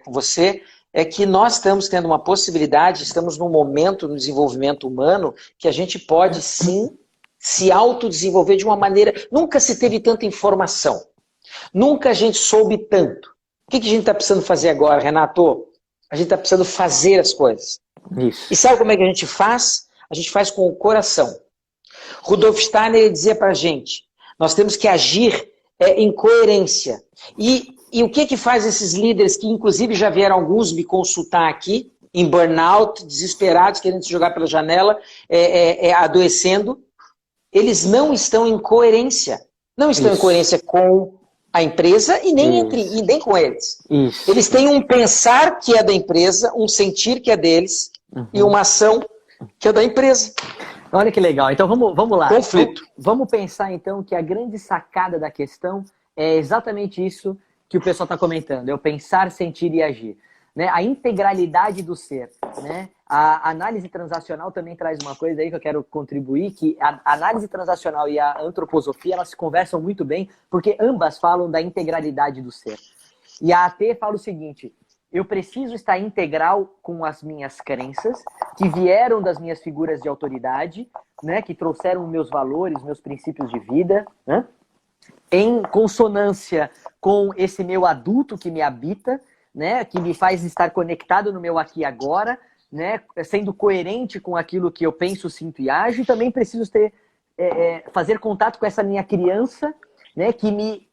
com você, é que nós estamos tendo uma possibilidade, estamos num momento no desenvolvimento humano que a gente pode sim se autodesenvolver de uma maneira... Nunca se teve tanta informação, nunca a gente soube tanto. O que a gente está precisando fazer agora, Renato? A gente está precisando fazer as coisas. Isso. E sabe como é que a gente faz? A gente faz com o coração. Rudolf Steiner dizia para a gente, nós temos que agir em coerência. E o que faz esses líderes, que inclusive já vieram alguns me consultar aqui, em burnout, desesperados, querendo se jogar pela janela, adoecendo, eles não estão em coerência. Não estão em coerência com a empresa e nem com eles. Isso. Eles têm um pensar que é da empresa, um sentir que é deles, e uma ação que é da empresa. Olha que legal. Então vamos lá. Conflito. Vamos pensar então que a grande sacada da questão é exatamente isso que o pessoal está comentando. É o pensar, sentir e agir. Né? A integralidade do ser. Né? A análise transacional também traz uma coisa aí que eu quero contribuir, que a análise transacional e a antroposofia, elas se conversam muito bem, porque ambas falam da integralidade do ser. E a AT fala o seguinte: eu preciso estar integral com as minhas crenças, que vieram das minhas figuras de autoridade, né, que trouxeram meus valores, meus princípios de vida, né, em consonância com esse meu adulto que me habita, né, que me faz estar conectado no meu aqui e agora, né, sendo coerente com aquilo que eu penso, sinto e ajo, e também preciso fazer contato com essa minha criança, né, que me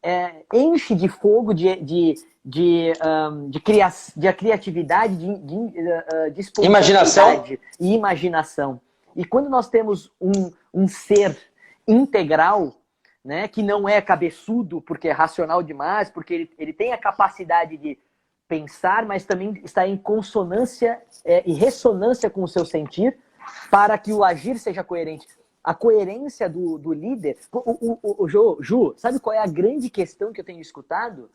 enche de fogo, de criatividade, de espontaneidade e imaginação. E quando nós temos um ser integral, né, que não é cabeçudo porque é racional demais, porque ele tem a capacidade de pensar, mas também está em consonância e ressonância com o seu sentir, para que o agir seja coerente. A coerência do líder... Ju, sabe qual é a grande questão que eu tenho escutado?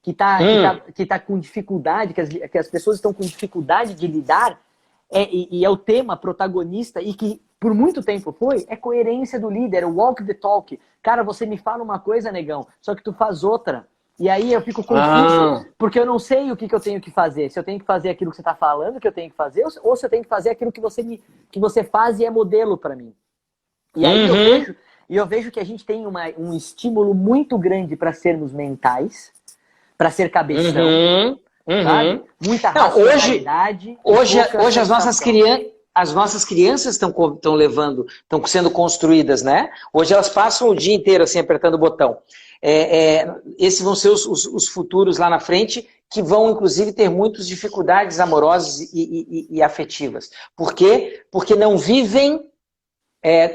Que tá com dificuldade, que as pessoas estão com dificuldade de lidar, e é o tema protagonista, e que por muito tempo é coerência do líder, o walk the talk. Cara, você me fala uma coisa, negão, só que tu faz outra. E aí eu fico confuso, porque eu não sei o que eu tenho que fazer. Se eu tenho que fazer aquilo que você está falando que eu tenho que fazer, ou se eu tenho que fazer aquilo que você faz e é modelo para mim. E aí eu vejo que a gente tem um estímulo muito grande para sermos mentais, para ser cabeção, sabe? Muita racionalidade. Hoje as nossas crianças estão sendo construídas, né? Hoje elas passam o dia inteiro assim apertando o botão. Esses vão ser os futuros lá na frente, que vão inclusive ter muitas dificuldades amorosas e afetivas. Por quê? Porque não vivem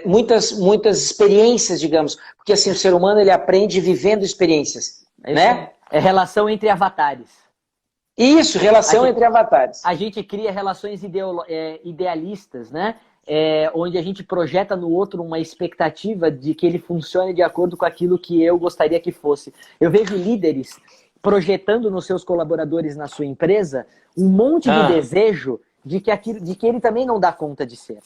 muitas experiências, digamos. Porque assim, o ser humano ele aprende vivendo experiências, né? É relação entre avatares. Isso, relação entre avatares. A gente cria relações idealistas, né? Onde a gente projeta no outro uma expectativa de que ele funcione de acordo com aquilo que eu gostaria que fosse. Eu vejo líderes projetando nos seus colaboradores na sua empresa um monte de desejo de que ele também não dá conta de ser.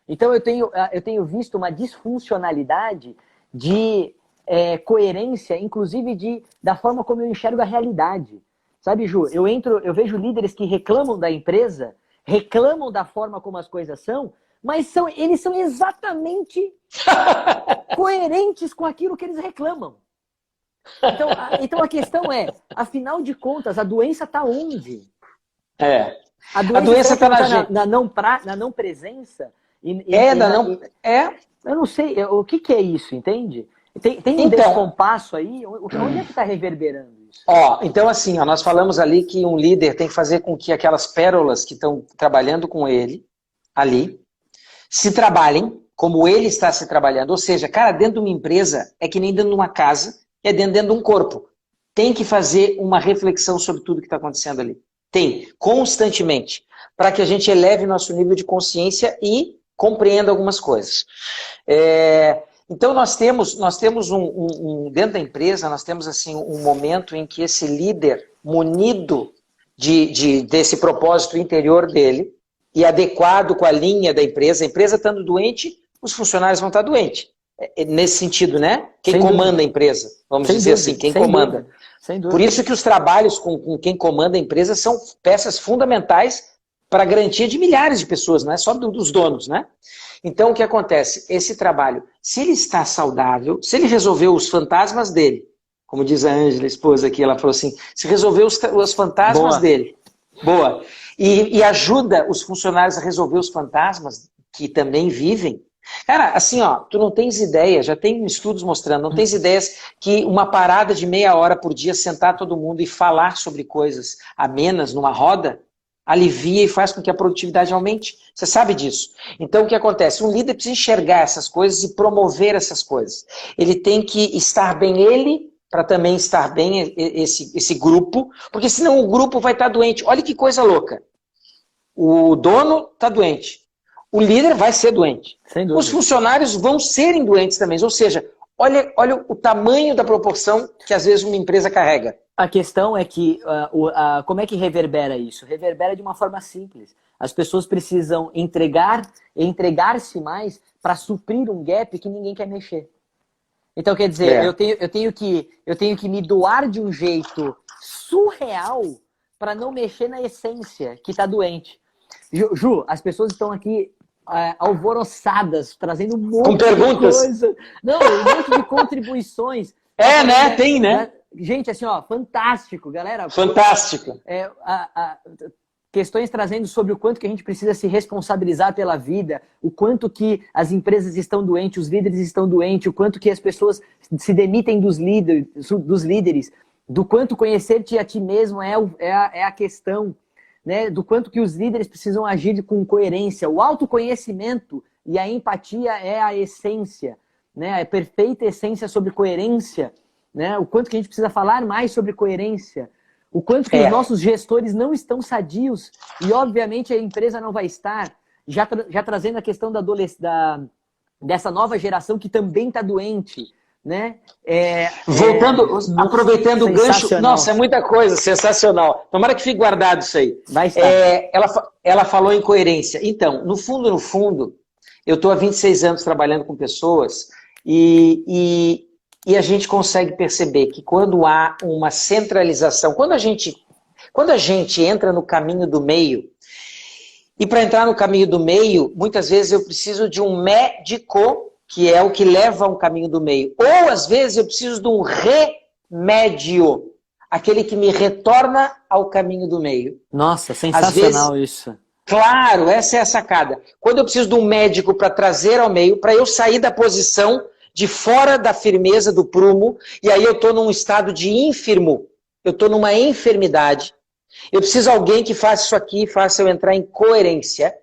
Então eu tenho visto uma disfuncionalidade de coerência, inclusive da forma como eu enxergo a realidade. Sabe, Ju, eu vejo líderes que reclamam da empresa, reclamam da forma como as coisas são, mas eles são exatamente coerentes com aquilo que eles reclamam. Então a questão é, afinal de contas, a doença está onde? A doença está na não presença. Eu não sei, o que é isso, entende? Tem um descompasso aí? Onde é que está reverberando isso? Então assim, nós falamos ali que um líder tem que fazer com que aquelas pérolas que estão trabalhando com ele, ali, se trabalhem como ele está se trabalhando. Ou seja, cara, dentro de uma empresa é que nem dentro de uma casa, é dentro de um corpo. Tem que fazer uma reflexão sobre tudo que está acontecendo ali. Tem, constantemente, para que a gente eleve nosso nível de consciência e compreenda algumas coisas. Então nós temos dentro da empresa, nós temos assim um momento em que esse líder munido desse propósito interior dele e adequado com a linha da empresa. A empresa estando doente, os funcionários vão estar doentes. Nesse sentido, né? Quem comanda a empresa, vamos dizer assim, quem comanda. Sem dúvida. Por isso que os trabalhos com quem comanda a empresa são peças fundamentais para a garantia de milhares de pessoas, não é só dos donos, né? Então, o que acontece? Esse trabalho, se ele está saudável, se ele resolveu os fantasmas dele, como diz a Ângela, a esposa aqui, ela falou assim, se resolveu os fantasmas dele, boa, e ajuda os funcionários a resolver os fantasmas que também vivem. Cara, assim, ó, tu não tens ideia, já tem estudos mostrando, não tens ideias que uma parada de meia hora por dia, sentar todo mundo e falar sobre coisas amenas numa roda, alivia e faz com que a produtividade aumente. Você sabe disso. Então, o que acontece? Um líder precisa enxergar essas coisas e promover essas coisas. Ele tem que estar bem ele, para também estar bem esse grupo, porque senão o grupo vai estar doente. Olha que coisa louca. O dono está doente. O líder vai ser doente. Os funcionários vão serem doentes também. Ou seja, olha o tamanho da proporção que às vezes uma empresa carrega. A questão é que, como é que reverbera isso? Reverbera de uma forma simples. As pessoas precisam entregar-se mais para suprir um gap que ninguém quer mexer. Então, quer dizer, eu tenho que me doar de um jeito surreal para não mexer na essência que está doente. Ju, as pessoas estão aqui alvoroçadas, trazendo um monte de coisa. Não, um monte de contribuições. Né? Tem, né? Gente, assim, ó, fantástico, galera. Fantástico. Questões trazendo sobre o quanto que a gente precisa se responsabilizar pela vida, o quanto que as empresas estão doentes, os líderes estão doentes, o quanto que as pessoas se demitem dos líderes, do quanto conhecer-te a ti mesmo é a questão, né? Do quanto que os líderes precisam agir com coerência. O autoconhecimento e a empatia é a essência, né? A perfeita essência sobre coerência. Né? O quanto que a gente precisa falar mais sobre coerência, o quanto que os nossos gestores não estão sadios e, obviamente, a empresa não vai estar, já trazendo a questão dessa nova geração que também está doente. Né? Aproveitando o gancho, nossa, é muita coisa, sensacional. Tomara que fique guardado isso aí. Vai estar. Ela falou em coerência. Então, no fundo, eu estou há 26 anos trabalhando com pessoas e a gente consegue perceber que quando há uma centralização, quando a gente entra no caminho do meio, e para entrar no caminho do meio, muitas vezes eu preciso de um médico, que é o que leva ao caminho do meio. Ou às vezes eu preciso de um remédio, aquele que me retorna ao caminho do meio. Nossa, sensacional isso. Claro, essa é a sacada. Quando eu preciso de um médico para trazer ao meio, para eu sair da posição de fora da firmeza do prumo, e aí eu estou num estado de ínfirmo, eu estou numa enfermidade, eu preciso de alguém que faça isso aqui, faça eu entrar em coerência,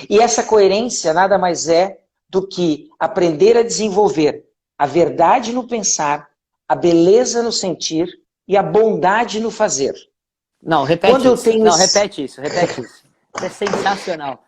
e essa coerência nada mais é do que aprender a desenvolver a verdade no pensar, a beleza no sentir e a bondade no fazer. Não, repete isso. Isso é sensacional.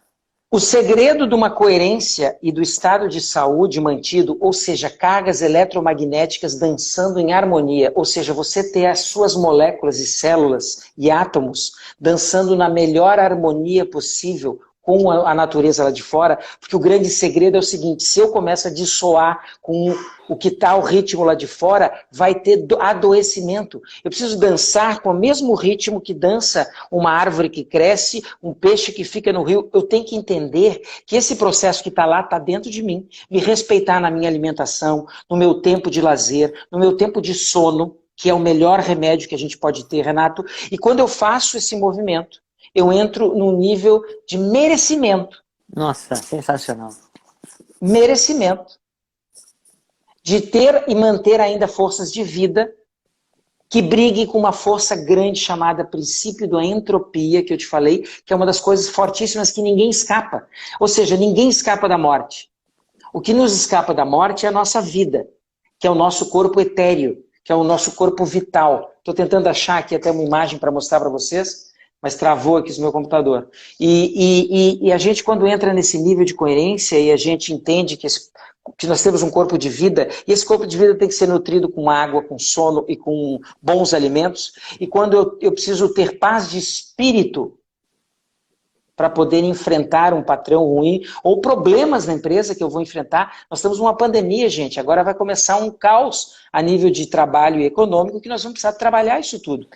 O segredo de uma coerência e do estado de saúde mantido, ou seja, cargas eletromagnéticas dançando em harmonia, ou seja, você ter as suas moléculas e células e átomos dançando na melhor harmonia possível com a natureza lá de fora, porque o grande segredo é o seguinte, se eu começo a dissoar com o que está o ritmo lá de fora, vai ter adoecimento. Eu preciso dançar com o mesmo ritmo que dança uma árvore que cresce, um peixe que fica no rio. Eu tenho que entender que esse processo que está lá está dentro de mim, me respeitar na minha alimentação, no meu tempo de lazer, no meu tempo de sono, que é o melhor remédio que a gente pode ter, Renato. E quando eu faço esse movimento, eu entro num nível de merecimento. Nossa, sensacional. Merecimento. De ter e manter ainda forças de vida que briguem com uma força grande chamada princípio da entropia, que eu te falei, que é uma das coisas fortíssimas que ninguém escapa. Ou seja, ninguém escapa da morte. O que nos escapa da morte é a nossa vida, que é o nosso corpo etéreo, que é o nosso corpo vital. Estou tentando achar aqui até uma imagem para mostrar para vocês, mas travou aqui o meu computador. E a gente, quando entra nesse nível de coerência e a gente entende que que nós temos um corpo de vida, e esse corpo de vida tem que ser nutrido com água, com sono e com bons alimentos. E quando eu preciso ter paz de espírito para poder enfrentar um patrão ruim, ou problemas na empresa que eu vou enfrentar. Nós estamos numa pandemia, gente, agora vai começar um caos a nível de trabalho e econômico, que nós vamos precisar trabalhar isso tudo.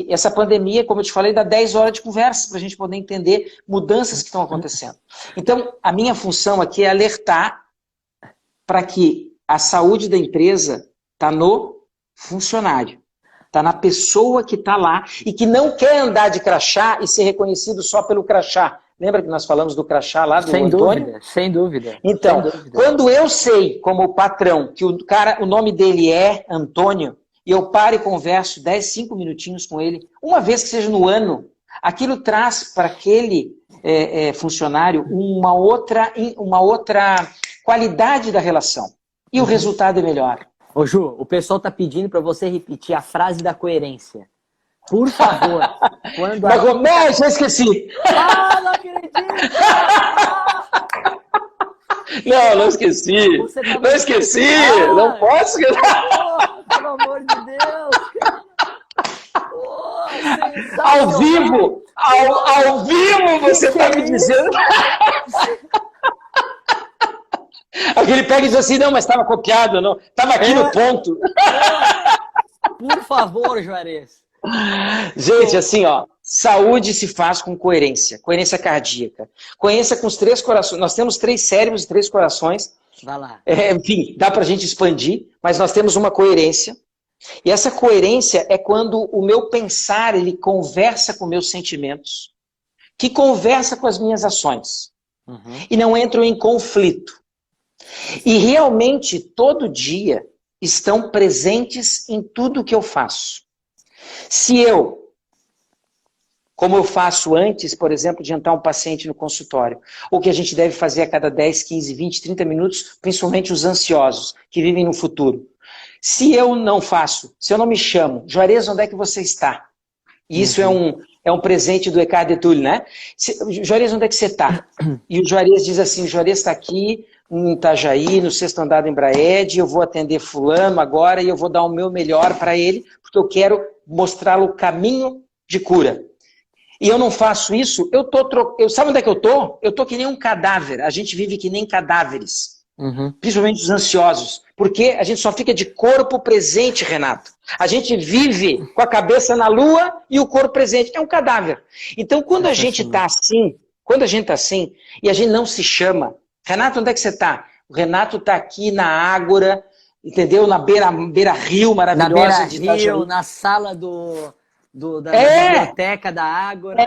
Essa pandemia, como eu te falei, dá 10 horas de conversa para a gente poder entender mudanças que estão acontecendo. Então, a minha função aqui é alertar para que a saúde da empresa está no funcionário. Está na pessoa que está lá e que não quer andar de crachá e ser reconhecido só pelo crachá. Lembra que nós falamos do crachá lá do Antônio? Sem dúvida. Então, sem dúvida. Quando eu sei, como patrão, que o nome dele é Antônio, e eu paro e converso 10, 5 minutinhos com ele, uma vez que seja no ano, aquilo traz para aquele funcionário uma outra qualidade da relação. E o resultado é melhor. Ô Ju, o pessoal tá pedindo para você repetir a frase da coerência. Por favor. Não, já esqueci. Ah, não acredito! Não esqueci. Não esqueci. Não posso esquecer. Pelo amor de Deus. Ao vivo. Ao vivo você tá me dizendo. Aquele pega e diz assim, não, mas estava copiado, não. Estava aqui no ponto. Por favor, Juarez. Gente, assim, ó, saúde se faz com coerência cardíaca. Coerência com os 3 corações. Nós temos 3 cérebros e 3 corações. Vai lá. Enfim, dá pra gente expandir, mas nós temos uma coerência. E essa coerência é quando o meu pensar, ele conversa com meus sentimentos, que conversa com as minhas ações. E não entram em conflito. E realmente, todo dia, estão presentes em tudo que eu faço. Se eu, como eu faço antes, por exemplo, de entrar um paciente no consultório, ou que a gente deve fazer a cada 10, 15, 20, 30 minutos, principalmente os ansiosos, que vivem no futuro. Se eu não faço, se eu não me chamo, Juarez, onde é que você está? E isso é um presente do Eckhart Tolle, né? Juarez, onde é que você está? E o Juarez diz assim, o Juarez está aqui em Itajaí, no 6º andar da Embraed, eu vou atender fulano agora e eu vou dar o meu melhor para ele, porque eu quero mostrá-lo o caminho de cura. E eu não faço isso, sabe onde é que eu tô? Eu tô que nem um cadáver, a gente vive que nem cadáveres, principalmente os ansiosos, porque a gente só fica de corpo presente, Renato. A gente vive com a cabeça na lua e o corpo presente, é um cadáver. Então quando a gente tá assim, e a gente não se chama, Renato, onde é que você está? O Renato está aqui na Ágora, entendeu? Na beira-rio maravilhosa. Na beira-rio, na sala da biblioteca da Ágora.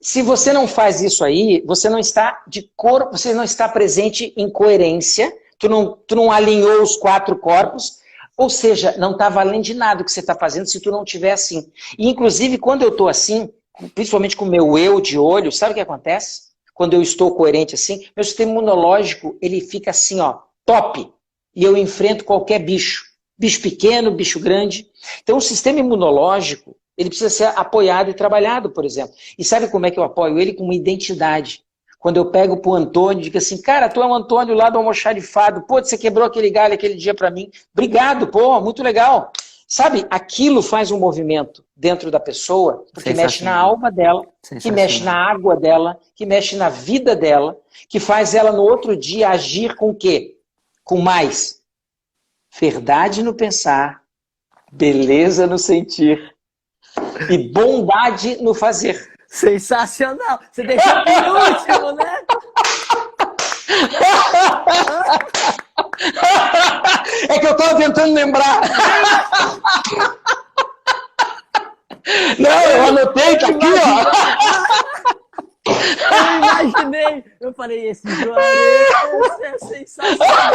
Se você não faz isso aí, você não está de corpo, você não está presente em coerência, tu não alinhou os 4 corpos, ou seja, não está valendo de nada o que você está fazendo se tu não estiver assim. E, inclusive, quando eu estou assim, principalmente com o meu eu de olho, sabe o que acontece? Quando eu estou coerente assim, meu sistema imunológico, ele fica assim, ó, top. E eu enfrento qualquer bicho. Bicho pequeno, bicho grande. Então, o sistema imunológico, ele precisa ser apoiado e trabalhado, por exemplo. E sabe como é que eu apoio ele? Com uma identidade. Quando eu pego pro Antônio e digo assim, cara, tu é o Antônio lá do Almoxarifado, pô, você quebrou aquele galho aquele dia pra mim. Obrigado, pô, muito legal. Sabe, aquilo faz um movimento dentro da pessoa, porque mexe na alma dela, que mexe na água dela, que mexe na vida dela, que faz ela no outro dia agir com o quê? Com mais verdade no pensar, beleza no sentir e bondade no fazer. Sensacional! Você deixou por último, né? É que eu tava tentando lembrar. Não, eu anotei, tá aqui, ó. Eu imaginei. Eu falei, esse Juarez é sensacional.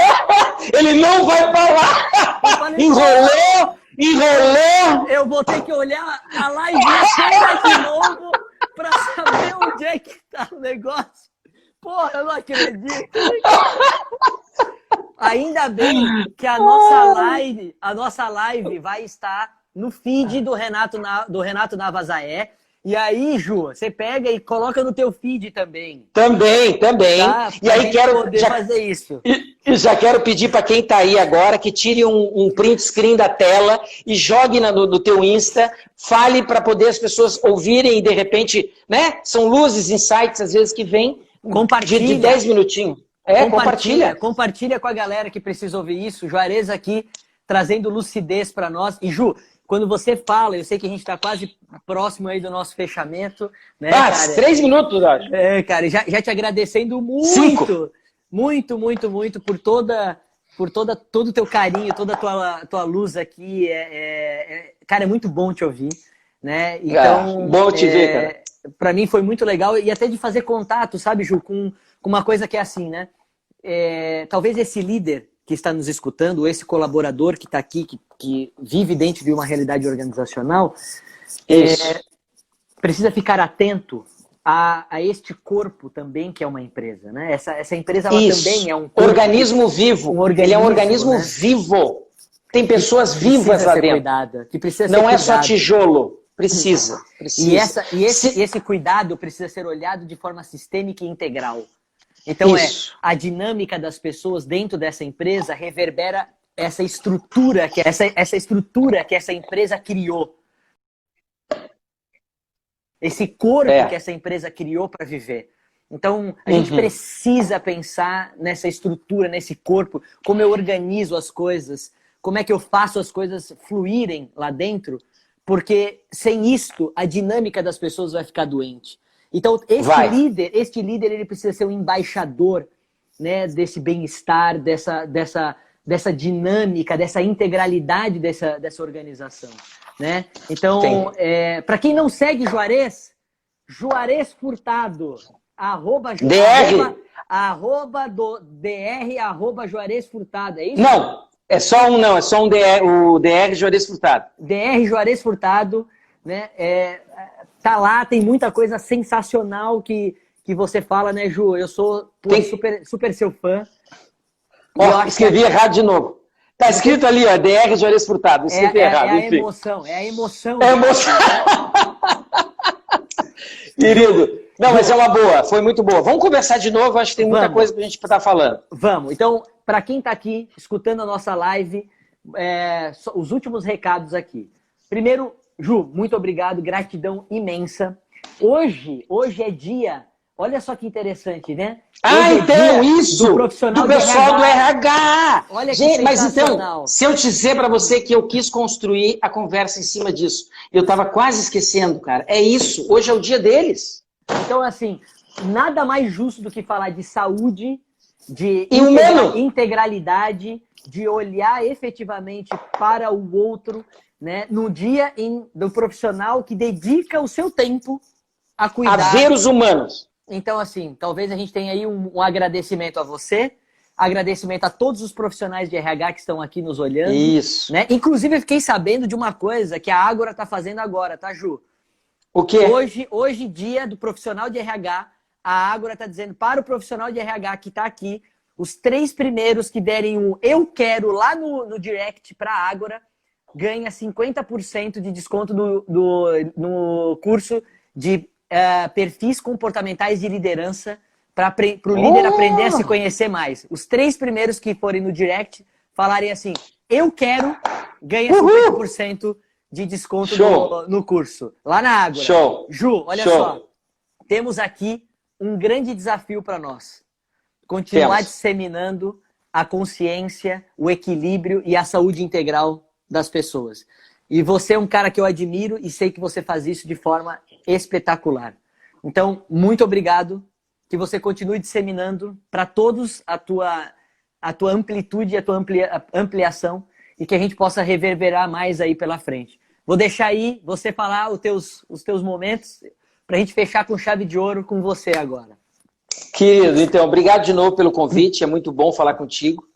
Ele não vai falar. Falei, enrolou. Eu vou ter que olhar a live inteira de novo pra saber onde é que tá o negócio. Porra, eu não acredito. Ainda bem que a nossa live vai estar no feed do Renato Navazaé. E aí, Ju, você pega e coloca no teu feed também. Também. Tá? E aí quero poder fazer isso. E já quero pedir para quem está aí agora que tire um print screen da tela e jogue no teu Insta, fale para poder as pessoas ouvirem e de repente, né? São luzes, insights às vezes que vêm de 10 minutinhos. Compartilha. Compartilha com a galera que precisa ouvir isso. Juarez aqui trazendo lucidez para nós. E Ju, quando você fala, eu sei que a gente está quase próximo aí do nosso fechamento, né, cara? 3 minutos, acho. Cara, já te agradecendo muito. 5. Muito por todo o teu carinho, toda a tua luz aqui. Cara, é muito bom te ouvir, né? Então, bom te ver, cara. Para mim foi muito legal e até de fazer contato, sabe, Ju, com uma coisa que é assim, né? Talvez esse líder que está nos escutando, esse colaborador que está aqui, que vive dentro de uma realidade organizacional, precisa ficar atento a este corpo também, que é uma empresa, né? Essa empresa ela também é um corpo, organismo vivo. Ele é um organismo, né? Vivo. Tem pessoas vivas lá dentro. Cuidada, que precisa Não ser é só tijolo. Precisa. E esse cuidado precisa ser olhado de forma sistêmica e integral. Então, a dinâmica das pessoas dentro dessa empresa reverbera essa estrutura que essa empresa criou. Esse corpo que essa empresa criou para viver. Então, a gente precisa pensar nessa estrutura, nesse corpo, como eu organizo as coisas, como é que eu faço as coisas fluírem lá dentro, porque sem isto, a dinâmica das pessoas vai ficar doente. Então, este líder ele precisa ser um embaixador, né, desse bem-estar, dessa dinâmica, dessa integralidade dessa organização, né? Então, para quem não segue Juarez Furtado, DR. @dr Juarez Furtado, é isso? Não, é só um DR, o DR Juarez Furtado. DR Juarez Furtado, né? Tá lá, tem muita coisa sensacional que você fala, né, Ju? Eu sou super seu fã. Escrevi errado de novo. Tá escrito ali, ó, DR Juarez Furtado. Escrevi errado, enfim. É a emoção. É a emoção. Querido. Não, mas é uma boa, foi muito boa. Vamos conversar de novo, acho que tem muita coisa pra gente estar falando. Vamos. Então, para quem tá aqui, escutando a nossa live, os últimos recados aqui. Primeiro, Ju, muito obrigado, gratidão imensa. Hoje é dia, olha só que interessante, né? Então, isso! Do pessoal do RH! Olha que gente, mas então, se eu dizer para você que eu quis construir a conversa em cima disso, eu estava quase esquecendo, cara. É isso, hoje é o dia deles. Então, assim, nada mais justo do que falar de saúde, de integralidade, de olhar efetivamente para o outro, né, no dia do profissional que dedica o seu tempo a cuidar. A ver os humanos. Então, assim, talvez a gente tenha aí um agradecimento a você, agradecimento a todos os profissionais de RH que estão aqui nos olhando. Isso. Né? Inclusive, eu fiquei sabendo de uma coisa que a Ágora está fazendo agora, tá, Ju? O quê? Hoje, dia do profissional de RH, a Ágora está dizendo para o profissional de RH que está aqui, os 3 primeiros que derem um eu quero lá no direct para a Ágora, ganha 50% de desconto no curso de perfis comportamentais de liderança para o líder aprender a se conhecer mais. Os 3 primeiros que forem no direct falarem assim, eu quero, ganha 50% de desconto no curso, lá na Ágora. Show. Ju, olha só, temos aqui um grande desafio para nós. Continuar disseminando a consciência, o equilíbrio e a saúde integral das pessoas. E você é um cara que eu admiro e sei que você faz isso de forma espetacular. Então, muito obrigado. Que você continue disseminando para todos a tua amplitude e a tua ampliação e que a gente possa reverberar mais aí pela frente. Vou deixar aí você falar os teus momentos para a gente fechar com chave de ouro com você agora. Querido, então, obrigado de novo pelo convite. É muito bom falar contigo.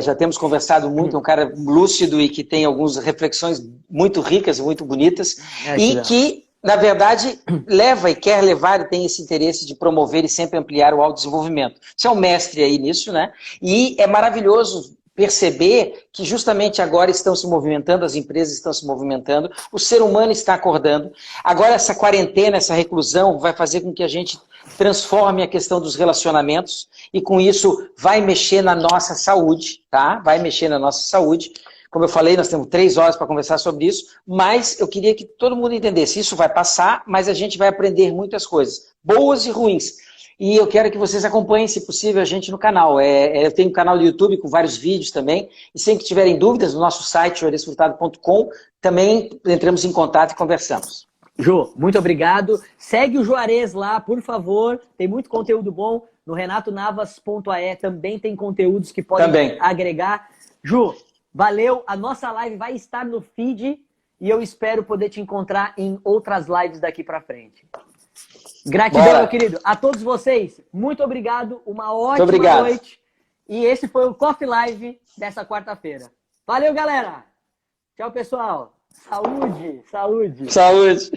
Já temos conversado muito, é um cara lúcido e que tem algumas reflexões muito ricas e muito bonitas e que, na verdade, leva e quer levar e tem esse interesse de promover e sempre ampliar o autodesenvolvimento. Você é um mestre aí nisso, né? E é maravilhoso perceber que justamente agora estão se movimentando, as empresas estão se movimentando, o ser humano está acordando. Agora essa quarentena, essa reclusão vai fazer com que a gente transforme a questão dos relacionamentos e com isso vai mexer na nossa saúde, tá? Vai mexer na nossa saúde. Como eu falei, nós temos 3 horas para conversar sobre isso, mas eu queria que todo mundo entendesse, isso vai passar, mas a gente vai aprender muitas coisas, boas e ruins. E eu quero que vocês acompanhem, se possível, a gente no canal. Eu tenho um canal do YouTube com vários vídeos também. E sempre que tiverem dúvidas, no nosso site, juarezfurtado.com, também entramos em contato e conversamos. Jô, muito obrigado. Segue o Juarez lá, por favor. Tem muito conteúdo bom. No renatonavas.ae também tem conteúdos que podem agregar. Jô, valeu. A nossa live vai estar no feed e eu espero poder te encontrar em outras lives daqui para frente. Gratidão, meu querido. A todos vocês, muito obrigado. Uma ótima noite. E esse foi o Coffee Live dessa quarta-feira. Valeu, galera. Tchau, pessoal. Saúde, saúde. Saúde.